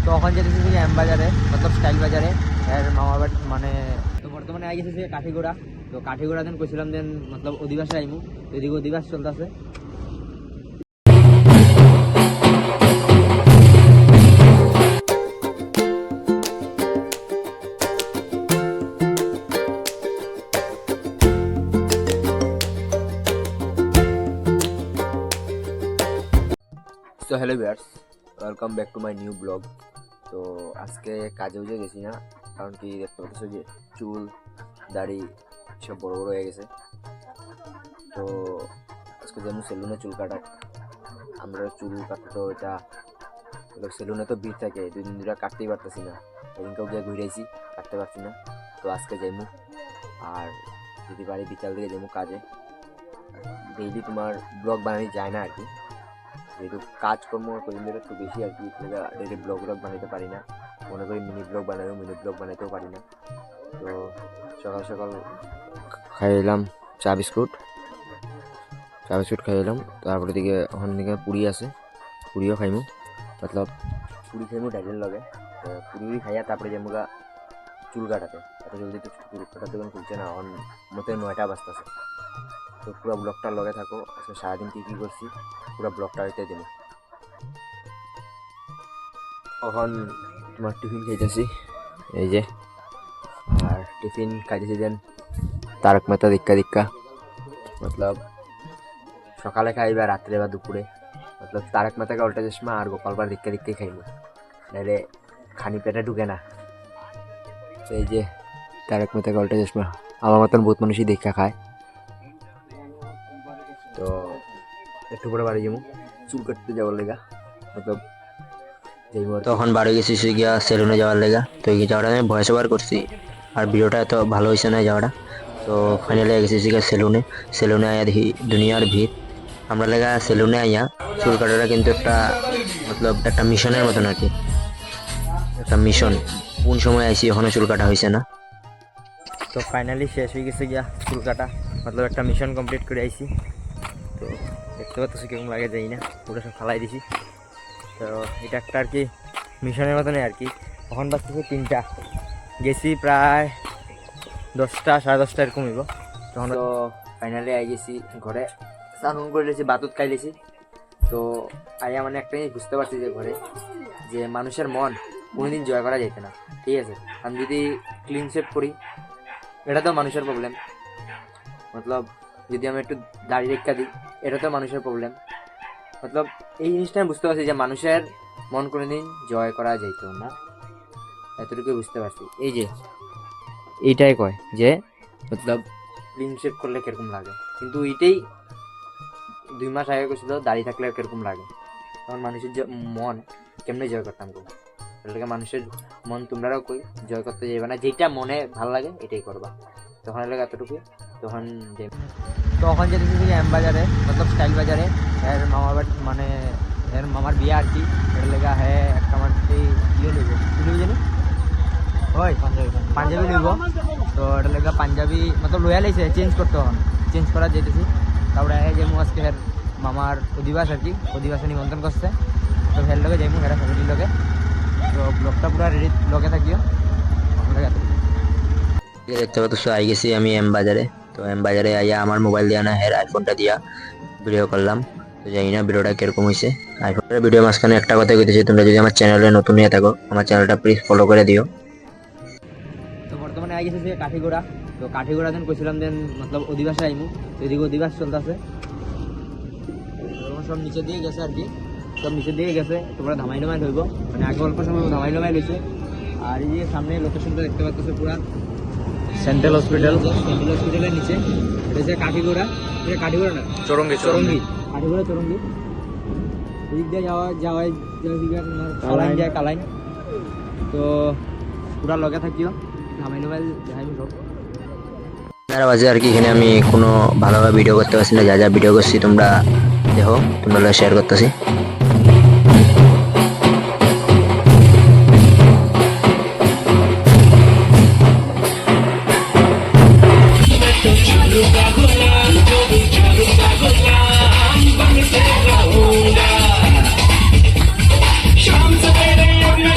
তো ওখান যেতেছি যে এম বাজারে মতলব স্টাইল বাজারে এর মামার বাড়ি মানে। তো বর্তমানে আগে গেছে যে কাঠিগোড়া। তো কাঠিগোড়া দেন কইছিলাম দেন মতলব অধিবাসে আইমু। তো এদিকে অধিবাস চলতেছে। So hello viewers, welcome back to my new blog. তো আজকে কাজেও যে গেছি না, কারণ কি দেখতে পাচ্ছ যে চুল দাড়ি সব বড় বড় হয়ে গেছে। তো আজকে যেমন সেলুনে চুল কাটা, আমরা চুল কাটতে তো এটা সেলুনে তো ভিড় থাকে, 2 দিন ধরে কাটতেই পারতেছি না। এদিনকেও গিয়ে ঘুরেছি, কাটতে পারছি না। তো আজকে যাইমু, আর যদি পারি বিকাল দিকে যাইমু কাজে। ডেইলি তোমার ব্লগ বানানো যায় না আর কি, যেহেতু কাজকর্ম কদিন ধরে একটু বেশি আর কি, ডেইলি ব্লগ বানাতে পারি না। মনে করি মিনি ব্লগ বানাতেও পারি না। তো সকাল সকাল খাইলাম চা বিস্কুট খাইলাম। তারপরে দিকে ওখান থেকে পুরি আছে, পুরিও খাইমু, মতলব পুরি খাইমু ডাইলের লগে। পুরি খাইয়া তারপরে যাবো গা চুল কাটাতে। এত জলদি তো চুল কাটার দোকান খুলছে না, অন মতে 9টা বাজতেছে। তো পুরো ব্লগটার লগে থাকো, আজকে সারাদিন কী করছি পুরো ব্লগটা হইতে দেবো। এখন তোমার টিফিন খাইতেছি, এই যে। আর টিফিন খাইতেছি দেন তারক মেহতা দিক্কা মতলব সকালে খাইবা, রাত্রে বা দুপুরে, মতলব তারক মেহতা কা উল্টা চশমা আর গোপাল ভাঁড় দিক্কাই খাইব, নাহলে খানি পেটে ঢুকে না। তো এই যে তারক মেহতা কা উল্টা চশমা, আমার মতন বহুত মানুষই দেখা খায়। তো একটু পরে বাড়ি যাবো চুল কাটতে যাওয়ার লেগা, মতলব তখন বাড়ি গেছি গিয়া সেলুনে যাওয়ার লেগা। তো এই যাওয়াটা আমি ভয়েস ওভার করছি, আর ভিডিওটা এত ভালো হয়েছে না যাওয়াটা। তো ফাইনালি গেছি গিয়া সেলুনে আয়া দেখি দুনিয়ার ভিড়। আমরা লেগা সেলুনে আইয়া চুল কাটাটা কিন্তু একটা মতলব একটা মিশনের মতন আর কি, একটা মিশন। কোন সময় আইসি ওখানে চুল কাটা হয়েছে না। তো ফাইনালি শেষ হয়ে গেছে গিয়া চুল কাটা, মতলব একটা মিশন কমপ্লিট করে আইসি। তো দেখতে পাচ্ছ কিরকম লাগে যাই না, পুরো সব ফালাই দিছি। তো এটা একটা আর কি মিশনের মতনই আর কি। তখন বাজতেছে 3টা, গেছি প্রায় 10টা 10:30 এরকম হইব। তখন তো ফাইনালি আই গেছি ঘরে, স্নান করে লেছি, বাতুত খাই লেছি। তো আইয়া মানে একটা জিনিস বুঝতে পারছি যে ঘরে যে মানুষের মন কোনোদিন জয় করা যেত না, ঠিক আছে। আমি যদি ক্লিন শেভ করি, এটা তো মানুষের প্রবলেম। মতলব যদি আমি একটু দাড়ি রেখা দিই, এটা তো মানুষের প্রবলেম। মতলব এই জিনিসটা আমি বুঝতে পারছি যে মানুষের মন কোনোদিন জয় করা যেত না, এতটুকু বুঝতে পারছি। এই যে এইটাই কয় যে মতলব ক্লিন শেভ করলে কিরকম লাগে, কিন্তু এইটাই 2 মাস আগে গেছিল দাড়ি থাকলে কিরকম লাগে। তখন মানুষের মন কেমনে জয় করতাম গো, এটাকে মানুষের মন তোমরাও কই জয় করতে যাইবে না, যেটা মনে ভালো লাগে এটাই করবা। তখন এলাকা এতটুকু। তখন যেতেছি যে এম বাজারে মতলব স্টাইল বাজারে এর মামার বাড়ি মানে এর মামার বিয়ে আর কি। এর লেগা হ্যাঁ একটা আমার সেই ইয়ে লইব, কি লইব জানি ওই পাঞ্জাবি লইব। তো এটা লেগা পাঞ্জাবি মতলব লইয়া লাইছে, চেঞ্জ করতে হন, চেঞ্জ করা যেতেছি। তারপরে যেমন আজকে হের মামার অধিবাস আর কি, অধিবাসে নিমন্ত্রণ করছে। তো হের লগে যাইমু, হেরা ফ্যামিলির লগে। তো ব্লগটা পুরো রেডি লগে থাকিও। দেখতে পাচ্ছ আই গেছি আমি এম বাজারে। তো এম বাজারে আইয়া আমার মোবাইল দিয়া না হের আইফোনটা দিয়া ভিডিও করলাম। তো জানি না ভিডিওটা কিরকম হয়েছে। আইফোনের ভিডিও মাঝখানে একটা কথা কইতেছি, তোমরা যদি আমার চ্যানেলে নতুন হয়ে থাকো আমার চ্যানেলটা প্লিজ ফলো করে দিও। তো বর্তমানে আই গেছে যে কাঠিগোড়া। তো কাঠিগোড়া দেন কইছিলাম দেন মতলব অধিবাসে আইমু। তো এদিকে অধিবাস চলতেছে, সব নিচে দিয়ে গেছে আর কি, সব নিচে দিয়ে গেছে। তোমরা ধামাই হইব, মানে আগে অল্প সময় ধামাই লইছে। আর এই যে সামনে লোকেশনটা দেখতে পাচ্ছ পুরা সেন্ট্রাল হসপিটালের নিচে। এটা হচ্ছে কাঠিগোড়া, এটা কাঠিগোড়া না চরঙ্গি, কাঠিগোড়া চরঙ্গি। এদিক দিয়ে যাওয়াই কালাইন যায়, কালাইন। তো পুরা লগে থাকিও, ধামাই দেখাইব সব। বাজে আর কি, এখানে আমি কোনো ভালোভাবে ভিডিও করতে পারছি না, যা ভিডিও করছি তোমরা দেখো, তোমরা শেয়ার করতেছি। शाम सवेरे उठना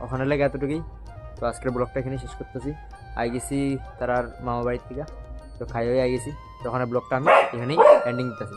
ওখানে লেগে এতটুকুই। তো আজকের ব্লগটা এখানে শেষ করতেছি। আই গেছি তার মামা বাড়ির থেকে, তো খাই হয়ে আই গেছি। তো ওখানে ব্লগটা আমি এখানেই এন্ডিং দিতেছি।